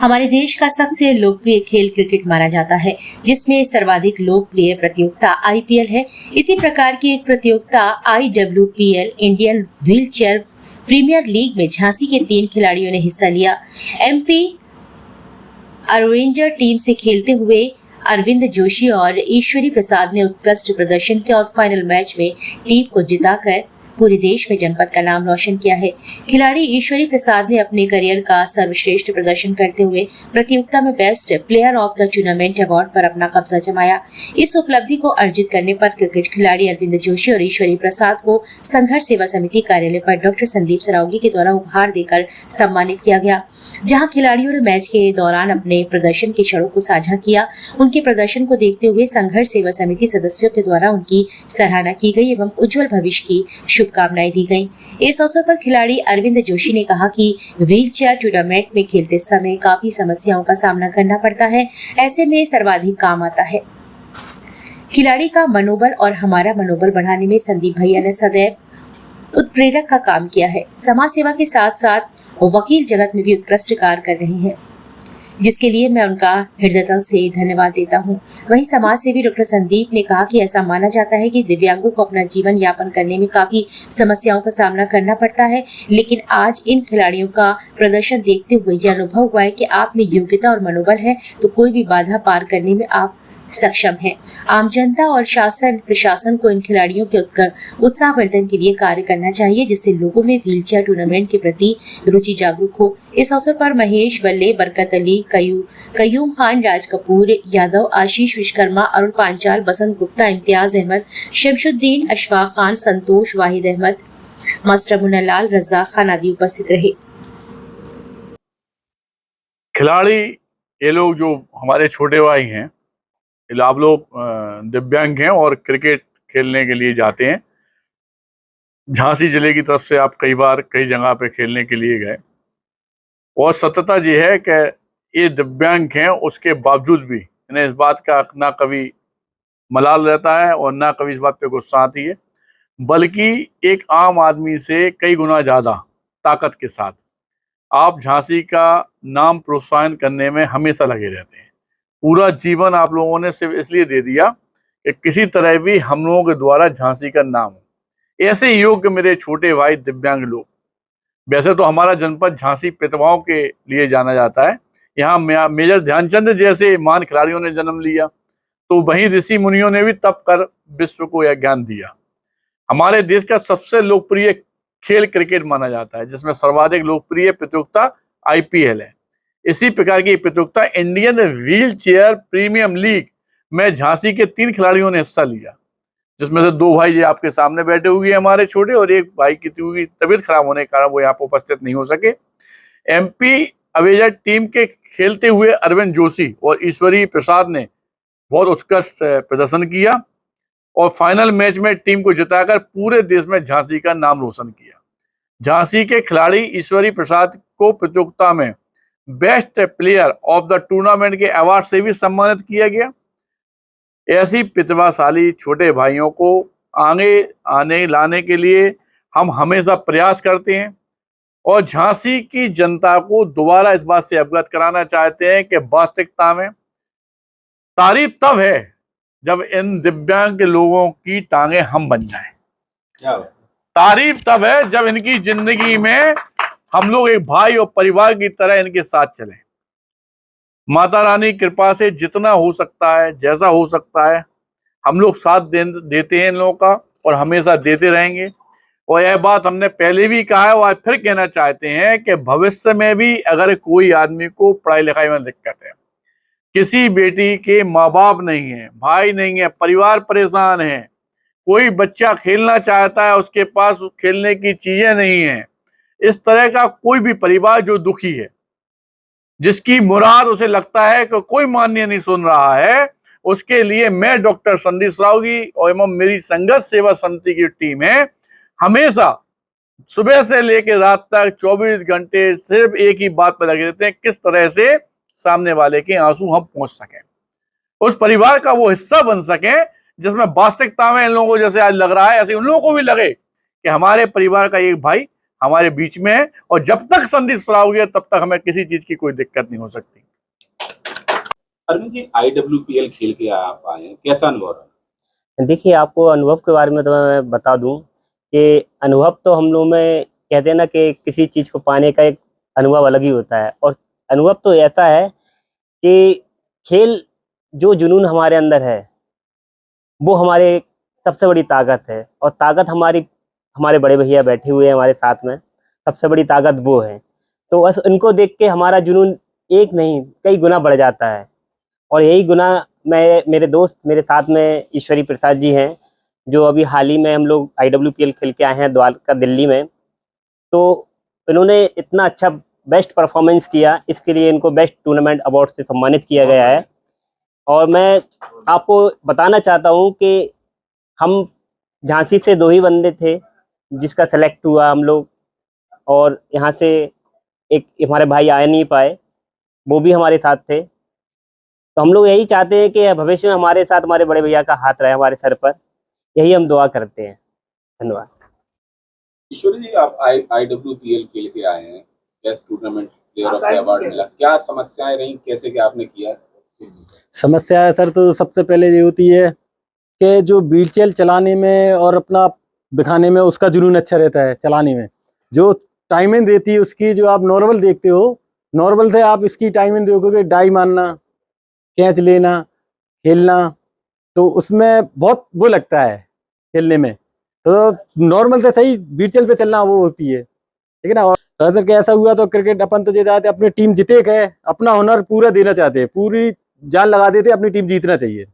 हमारे देश का सबसे लोकप्रिय खेल क्रिकेट माना जाता है, जिसमें सर्वाधिक लोकप्रिय प्रतियोगिता आईपीएल है। इसी प्रकार की एक प्रतियोगिता आईडब्ल्यूपीएल इंडियन व्हीलचेयर प्रीमियर लीग में झांसी के 3 खिलाड़ियों ने हिस्सा लिया। एमपी अवेंजर टीम से खेलते हुए अरविंद जोशी और ईश्वरी प्रसाद ने उत्कृष्ट प्रदर्शन किया और फाइनल मैच में टीम को जिताकर पूरे देश में जनपद का नाम रोशन किया है। खिलाड़ी ईश्वरी प्रसाद ने अपने करियर का सर्वश्रेष्ठ प्रदर्शन करते हुए प्रतियोगिता में best player of the tournament award पर अपना कब्जा जमाया। इस उपलब्धि को अर्जित करने पर क्रिकेट खिलाड़ी अरविंद जोशी और ईश्वरी प्रसाद को संघर्ष सेवा समिति कार्यालय पर डॉक्टर संदीप सरावगी के द्वारा उपहार देकर सम्मानित किया गया, जहां खिलाड़ियों ने मैच के दौरान अपने प्रदर्शन के क्षणों को साझा किया। उनके प्रदर्शन को देखते हुए संघर्ष सेवा समिति सदस्यों के द्वारा उनकी सराहना की गई एवं उज्जवल भविष्य की शुभकामनाएं दी गईं। इस अवसर पर खिलाड़ी अरविंद जोशी ने कहा कि व्हीलचेयर टूर्नामेंट में खेलते समय काफी समस्याओं का सामना करना पड़ता है, ऐसे में सर्वाधिक काम आता है। खिलाड़ी का मनोबल और हमारा मनोबल बढ़ाने में संदीप भैया ने सदैव उत्प्रेरक का काम किया है। समाज सेवा के साथ साथ वकील जगत में भी उत्कृष्ट कार्य कर रहे हैं, जिसके लिए मैं उनका हृदयतल से धन्यवाद देता हूं। वहीं समाज सेवी डॉक्टर संदीप ने कहा कि ऐसा माना जाता है कि दिव्यांगों को अपना जीवन यापन करने में काफी समस्याओं का सामना करना पड़ता है, लेकिन आज इन खिलाड़ियों का प्रदर्शन देखते हुए यह अनुभव हुआ है कि आप में योग्यता और मनोबल है तो कोई भी बाधा पार करने में आप सक्षम हैं। आम जनता और शासन प्रशासन को इन खिलाड़ियों के उत्साहवर्धन के लिए कार्य करना चाहिए, जिससे लोगों में व्हीलचेयर टूर्नामेंट के प्रति रुचि जागरूक हो। इस अवसर पर महेश बल्ले, बरकत अली, कयूम खान, राज कपूर यादव, आशीष विश्वकर्मा, अरुण पांचाल, बसंत गुप्ता, इम्तियाज अहमद, शमशुद्दीन, अशफाक खान, संतोष, वाहिद अहमद, मास्टर मुन्नालाल, रज़ाक खान आदि उपस्थित रहे। खिलाड़ी ये लोग जो हमारे छोटे भाई हैं, आप लोग दिव्यांग हैं और क्रिकेट खेलने के लिए जाते हैं। झांसी जिले की तरफ से आप कई बार कई जगह पे खेलने के लिए गए और सत्यता ये है कि ये दिव्यांग हैं, उसके बावजूद भी इन्हें इस बात का ना कभी मलाल रहता है और ना कभी इस बात पे गुस्सा आती है, बल्कि एक आम आदमी से कई गुना ज़्यादा ताकत के साथ आप झांसी का नाम प्रोत्साहन करने में हमेशा लगे रहते हैं। पूरा जीवन आप लोगों ने सिर्फ इसलिए दे दिया कि किसी तरह भी हम लोगों के द्वारा झांसी का नाम हो। ऐसे योग्य मेरे छोटे भाई दिव्यांग लोग, वैसे तो हमारा जनपद झांसी प्रतिभाओं के लिए जाना जाता है। यहाँ मेजर ध्यानचंद जैसे महान खिलाड़ियों ने जन्म लिया, तो वहीं ऋषि मुनियों ने भी तप कर विश्व को यह ज्ञान दिया। हमारे देश का सबसे लोकप्रिय खेल क्रिकेट माना जाता है, जिसमें सर्वाधिक लोकप्रिय प्रतियोगिता आईपीएल है। इसी प्रकार की प्रतियोगिता Indian wheel chair premium league में झांसी के 3 खिलाड़ियों ने हिस्सा लिया, जिसमें से 2 भाई ये आपके सामने बैठे हुए हैं हमारे छोटे, और एक भाई की तबीयत खराब होने के कारण वो यहाँ पर उपस्थित नहीं हो सके। एमपी अवेंजर टीम के खेलते हुए अरविंद जोशी और ईश्वरी प्रसाद ने बहुत उत्कृष्ट प्रदर्शन किया और फाइनल मैच में टीम को जिताकर पूरे देश में झांसी का नाम रोशन किया। झांसी के खिलाड़ी ईश्वरी प्रसाद को प्रतियोगिता में best player of the tournament के अवार्ड से भी सम्मानित किया गया। ऐसी प्रतिभाशाली छोटे भाइयों को आगे आने लाने के लिए हम हमेशा प्रयास करते हैं और झांसी की जनता को दोबारा इस बात से अवगत कराना चाहते हैं कि वास्तविकता में तारीफ तब है जब इन दिव्यांग लोगों की टांगे हम बन जाएं। तारीफ तब है जब इनकी जिंदगी में हम लोग एक भाई और परिवार की तरह इनके साथ चलें। माता रानी कृपा से जितना हो सकता है, जैसा हो सकता है, हम लोग साथ देते हैं इन लोगों का और हमेशा देते रहेंगे। और यह बात हमने पहले भी कहा है और आज फिर कहना चाहते हैं कि भविष्य में भी अगर कोई आदमी को पढ़ाई लिखाई में दिक्कत है, किसी बेटी के माँ बाप नहीं है, भाई नहीं है, परिवार परेशान है, कोई बच्चा खेलना चाहता है, उसके पास खेलने की चीजें नहीं है, इस तरह का कोई भी परिवार जो दुखी है, जिसकी मुराद उसे लगता है कि कोई मान्य नहीं सुन रहा है, उसके लिए मैं डॉक्टर संदीप सरावगी और एवं मेरी संघर्ष सेवा समिति की टीम है, हमेशा सुबह से लेकर रात तक 24 घंटे सिर्फ एक ही बात पर लगे रहते हैं, किस तरह से सामने वाले के आंसू हम पहुंच सकें, उस परिवार का वो हिस्सा बन सके जिसमें वास्तविकता में इन लोगों को जैसे आज लग रहा है ऐसे उन लोगों को भी लगे कि हमारे परिवार का एक भाई हमारे बीच में है और जब तक संधि सुलह है तब तक हमें किसी चीज की कोई दिक्कत नहीं हो सकती। अरविंद जी, IWPL खेल के आप आए हैं, कैसा अनुभव रहा? देखिए, आपको अनुभव के बारे में तो मैं बता दूं कि अनुभव तो हम लोग में कहते हैं ना कि किसी चीज़ को पाने का एक अनुभव अलग ही होता है। और अनुभव तो ऐसा है कि खेल जो जुनून हमारे अंदर है वो हमारे सबसे बड़ी ताकत है। और ताकत हमारे बड़े भैया बैठे हुए हैं हमारे साथ में, सबसे बड़ी ताकत वो है। तो बस उनको देख के हमारा जुनून एक नहीं कई गुना बढ़ जाता है। और यही गुना मेरे दोस्त मेरे साथ में ईश्वरी प्रसाद जी हैं, जो अभी हाल ही में हम लोग IWPL खेल के आए हैं द्वारका दिल्ली में। तो इन्होंने इतना अच्छा बेस्ट परफॉर्मेंस किया, इसके लिए इनको बेस्ट टूर्नामेंट अवार्ड से सम्मानित किया गया है। और मैं आपको बताना चाहता हूँ कि हम झांसी से 2 ही बंदे थे जिसका सेलेक्ट हुआ हम लोग, और यहाँ से एक हमारे भाई आ नहीं पाए, वो भी हमारे साथ थे। तो हम लोग यही चाहते हैं कि भविष्य में हमारे साथ हमारे बड़े भैया का हाथ रहे हमारे सर पर, यही हम दुआ करते हैं। धन्यवाद। ईश्वरी जी, आप IWPL खेल के आए हैं, best tournament player of the award मिला, क्या समस्याएं रही, कैसे क्या आपने किया? समस्या है सर, तो सबसे पहले ये होती है कि जो व्हीलचेयर चलाने में और अपना दिखाने में उसका जुनून अच्छा रहता है। चलाने में जो टाइमिंग रहती है उसकी, जो आप नॉर्मल देखते हो, नॉर्मल से आप इसकी टाइमिंग देखोगे, डाई मारना, कैच लेना, खेलना, तो उसमें बहुत वो लगता है खेलने में। तो नॉर्मल से सही व्हीलचेयर पे चलना वो होती है, ठीक है ना। और अगर ऐसा हुआ तो क्रिकेट अपन तो ये चाहते अपनी टीम जीते, के अपना हुनर पूरा देना चाहते हैं, पूरी जान लगा देते अपनी टीम जीतना चाहिए।